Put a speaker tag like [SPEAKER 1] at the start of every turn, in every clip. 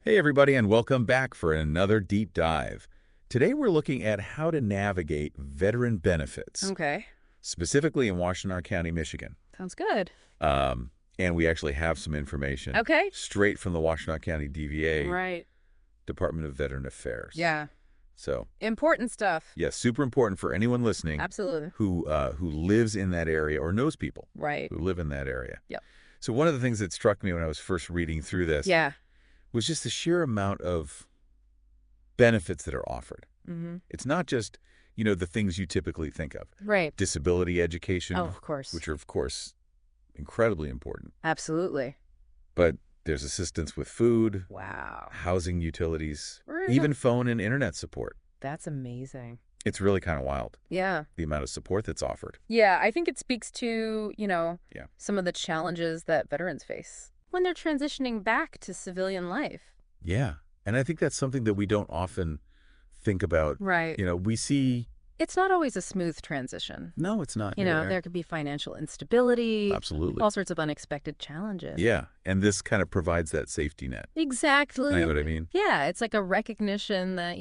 [SPEAKER 1] Hey everybody, and welcome back for another deep dive. Today we're looking at how to navigate veteran benefits,
[SPEAKER 2] Okay.
[SPEAKER 1] specifically in Washtenaw County, Michigan.
[SPEAKER 2] Sounds good.
[SPEAKER 1] And we actually have some information
[SPEAKER 2] Okay.
[SPEAKER 1] straight from the Washtenaw County DVA,
[SPEAKER 2] Right.
[SPEAKER 1] Department of Veteran Affairs.
[SPEAKER 2] Yeah.
[SPEAKER 1] So,
[SPEAKER 2] Important stuff.
[SPEAKER 1] yes, super important for anyone listening
[SPEAKER 2] Absolutely.
[SPEAKER 1] who lives in that area or knows people
[SPEAKER 2] Right.
[SPEAKER 1] who live in that area.
[SPEAKER 2] Yep.
[SPEAKER 1] So one of the things that struck me when I was first reading through this
[SPEAKER 2] Yeah.
[SPEAKER 1] was just the sheer amount of benefits that are offered.
[SPEAKER 2] Mm-hmm.
[SPEAKER 1] It's not just, the things you typically think of.
[SPEAKER 2] Right.
[SPEAKER 1] Disability education,
[SPEAKER 2] Oh, of course.
[SPEAKER 1] which are, of course, incredibly important.
[SPEAKER 2] Absolutely.
[SPEAKER 1] But there's assistance with food,
[SPEAKER 2] Wow.
[SPEAKER 1] housing utilities,
[SPEAKER 2] Really?
[SPEAKER 1] even phone and internet support.
[SPEAKER 2] That's amazing.
[SPEAKER 1] It's really kind of wild,
[SPEAKER 2] Yeah.
[SPEAKER 1] the amount of support that's offered.
[SPEAKER 2] Yeah. I think it speaks to,
[SPEAKER 1] Yeah.
[SPEAKER 2] some of the challenges that veterans face when they're transitioning back to civilian life.
[SPEAKER 1] Yeah. And I think that's something that we don't often think about.
[SPEAKER 2] Right.
[SPEAKER 1] We see...
[SPEAKER 2] It's not always a smooth transition.
[SPEAKER 1] No, it's not.
[SPEAKER 2] There could be financial instability.
[SPEAKER 1] Absolutely.
[SPEAKER 2] All sorts of unexpected challenges.
[SPEAKER 1] Yeah. And this kind of provides that safety net.
[SPEAKER 2] Exactly.
[SPEAKER 1] You know what I mean?
[SPEAKER 2] Yeah, it's like a recognition that,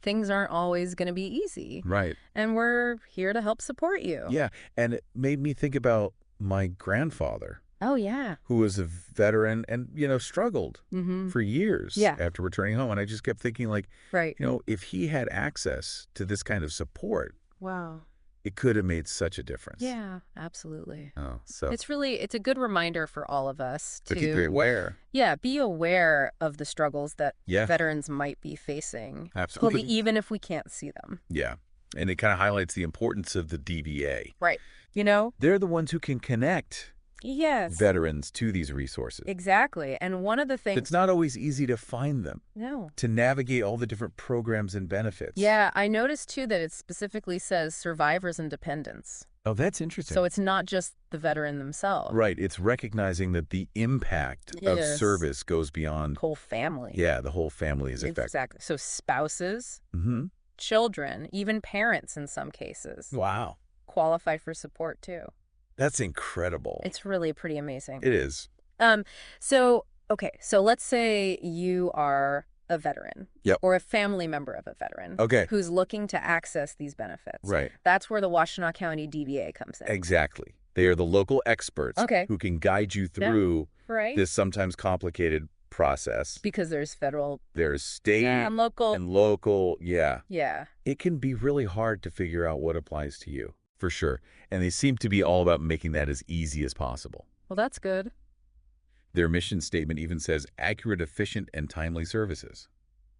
[SPEAKER 2] things aren't always going to be easy.
[SPEAKER 1] Right.
[SPEAKER 2] And we're here to help support you.
[SPEAKER 1] Yeah. And it made me think about my grandfather,
[SPEAKER 2] Oh, yeah.
[SPEAKER 1] who was a veteran and, struggled
[SPEAKER 2] Mm-hmm.
[SPEAKER 1] for years
[SPEAKER 2] Yeah.
[SPEAKER 1] after returning home. And I just kept thinking, like,
[SPEAKER 2] Right.
[SPEAKER 1] if he had access to this kind of support,
[SPEAKER 2] Wow.
[SPEAKER 1] it could have made such a difference.
[SPEAKER 2] Yeah, absolutely.
[SPEAKER 1] Oh, so
[SPEAKER 2] It's a good reminder for all of us
[SPEAKER 1] to keep it aware.
[SPEAKER 2] yeah, be aware of the struggles that
[SPEAKER 1] Yeah.
[SPEAKER 2] veterans might be facing.
[SPEAKER 1] Absolutely.
[SPEAKER 2] Even if we can't see them.
[SPEAKER 1] Yeah. And it kind of highlights the importance of the DVA.
[SPEAKER 2] Right.
[SPEAKER 1] They're the ones who can connect
[SPEAKER 2] Yes.
[SPEAKER 1] veterans to these resources.
[SPEAKER 2] Exactly. And one of the things...
[SPEAKER 1] It's not always easy to find them,
[SPEAKER 2] No.
[SPEAKER 1] to navigate all the different programs and benefits.
[SPEAKER 2] Yeah, I noticed, too, that it specifically says survivors and dependents.
[SPEAKER 1] Oh, that's interesting.
[SPEAKER 2] So it's not just the veteran themselves.
[SPEAKER 1] Right. It's recognizing that the impact of
[SPEAKER 2] Yes.
[SPEAKER 1] service goes beyond...
[SPEAKER 2] Whole family.
[SPEAKER 1] Yeah, the whole family is affected.
[SPEAKER 2] Exactly. So spouses,
[SPEAKER 1] Mm-hmm.
[SPEAKER 2] children, even parents in some cases
[SPEAKER 1] Wow.
[SPEAKER 2] qualify for support, too.
[SPEAKER 1] That's incredible.
[SPEAKER 2] It's really pretty amazing.
[SPEAKER 1] It is.
[SPEAKER 2] So let's say you are a veteran.
[SPEAKER 1] Yep.
[SPEAKER 2] Or a family member of a veteran.
[SPEAKER 1] Okay.
[SPEAKER 2] Who's looking to access these benefits.
[SPEAKER 1] Right.
[SPEAKER 2] That's where the Washtenaw County DVA comes in.
[SPEAKER 1] Exactly. They are the local experts
[SPEAKER 2] Okay.
[SPEAKER 1] who can guide you through
[SPEAKER 2] Right?
[SPEAKER 1] this sometimes complicated process.
[SPEAKER 2] Because there's federal
[SPEAKER 1] There's state
[SPEAKER 2] and local.
[SPEAKER 1] and local. Yeah.
[SPEAKER 2] Yeah.
[SPEAKER 1] It can be really hard to figure out what applies to you, for sure. And they seem to be all about making that as easy as possible.
[SPEAKER 2] Well, that's good.
[SPEAKER 1] Their mission statement even says accurate, efficient, and timely services.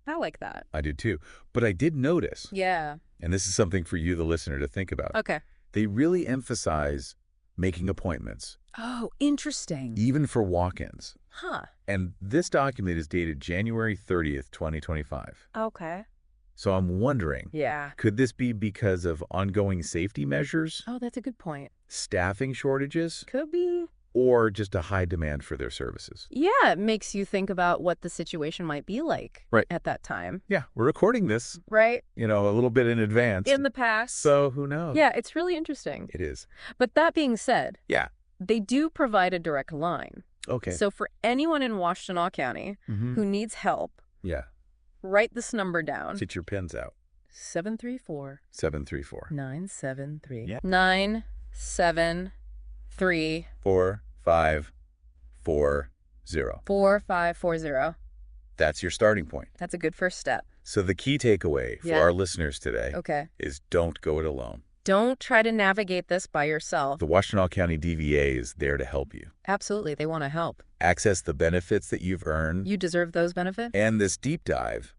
[SPEAKER 2] I like that.
[SPEAKER 1] I do too. But I did notice,
[SPEAKER 2] Yeah.
[SPEAKER 1] and this is something for you, the listener, to think about.
[SPEAKER 2] Okay.
[SPEAKER 1] They really emphasize making appointments,
[SPEAKER 2] Oh, interesting.
[SPEAKER 1] even for walk-ins.
[SPEAKER 2] Huh.
[SPEAKER 1] And this document is dated January 30th, 2025.
[SPEAKER 2] Okay.
[SPEAKER 1] So I'm wondering,
[SPEAKER 2] Yeah.
[SPEAKER 1] could this be because of ongoing safety measures,
[SPEAKER 2] Oh, that's a good point.
[SPEAKER 1] staffing shortages,
[SPEAKER 2] Could be.
[SPEAKER 1] or just a high demand for their services?
[SPEAKER 2] Yeah, it makes you think about what the situation might be like
[SPEAKER 1] Right.
[SPEAKER 2] at that time.
[SPEAKER 1] Yeah, we're recording this,
[SPEAKER 2] Right?
[SPEAKER 1] a little bit in advance.
[SPEAKER 2] In the past.
[SPEAKER 1] So who knows?
[SPEAKER 2] Yeah, it's really interesting.
[SPEAKER 1] It is.
[SPEAKER 2] But that being said,
[SPEAKER 1] Yeah.
[SPEAKER 2] they do provide a direct line.
[SPEAKER 1] Okay.
[SPEAKER 2] So for anyone in Washtenaw County
[SPEAKER 1] Mhm.
[SPEAKER 2] who needs help,
[SPEAKER 1] Yeah.
[SPEAKER 2] write this number down.
[SPEAKER 1] Get your pens out.
[SPEAKER 2] 734
[SPEAKER 1] 734
[SPEAKER 2] 973
[SPEAKER 1] Yeah.
[SPEAKER 2] 973
[SPEAKER 1] 4540.
[SPEAKER 2] 4540.
[SPEAKER 1] That's your starting point.
[SPEAKER 2] That's a good first step.
[SPEAKER 1] So the key takeaway for
[SPEAKER 2] Yeah.
[SPEAKER 1] our listeners today
[SPEAKER 2] Okay.
[SPEAKER 1] is don't go it alone.
[SPEAKER 2] Don't try to navigate this by yourself.
[SPEAKER 1] The Washtenaw County DVA is there to help you.
[SPEAKER 2] Absolutely. They want to help.
[SPEAKER 1] Access the benefits that you've earned.
[SPEAKER 2] You deserve those benefits.
[SPEAKER 1] And this deep dive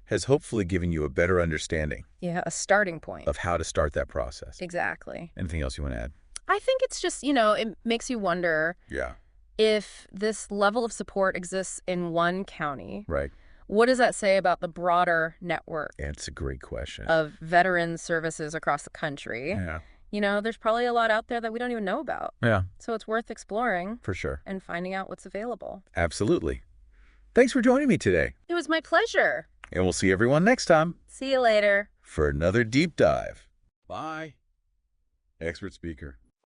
[SPEAKER 1] has hopefully given you a better understanding
[SPEAKER 2] Yeah, a starting point.
[SPEAKER 1] of how to start that process.
[SPEAKER 2] Exactly.
[SPEAKER 1] Anything else you want to add?
[SPEAKER 2] I think it's just, it makes you wonder
[SPEAKER 1] Yeah.
[SPEAKER 2] if this level of support exists in one county.
[SPEAKER 1] Right.
[SPEAKER 2] What does that say about the broader network
[SPEAKER 1] It's a great question.
[SPEAKER 2] of veteran services across the country?
[SPEAKER 1] Yeah.
[SPEAKER 2] There's probably a lot out there that we don't even know about.
[SPEAKER 1] Yeah,
[SPEAKER 2] So it's worth exploring
[SPEAKER 1] for sure.
[SPEAKER 2] and finding out what's available.
[SPEAKER 1] Absolutely. Thanks for joining me today.
[SPEAKER 2] It was my pleasure.
[SPEAKER 1] And we'll see everyone next time
[SPEAKER 2] See you later.
[SPEAKER 1] for another deep dive. Bye. Expert speaker.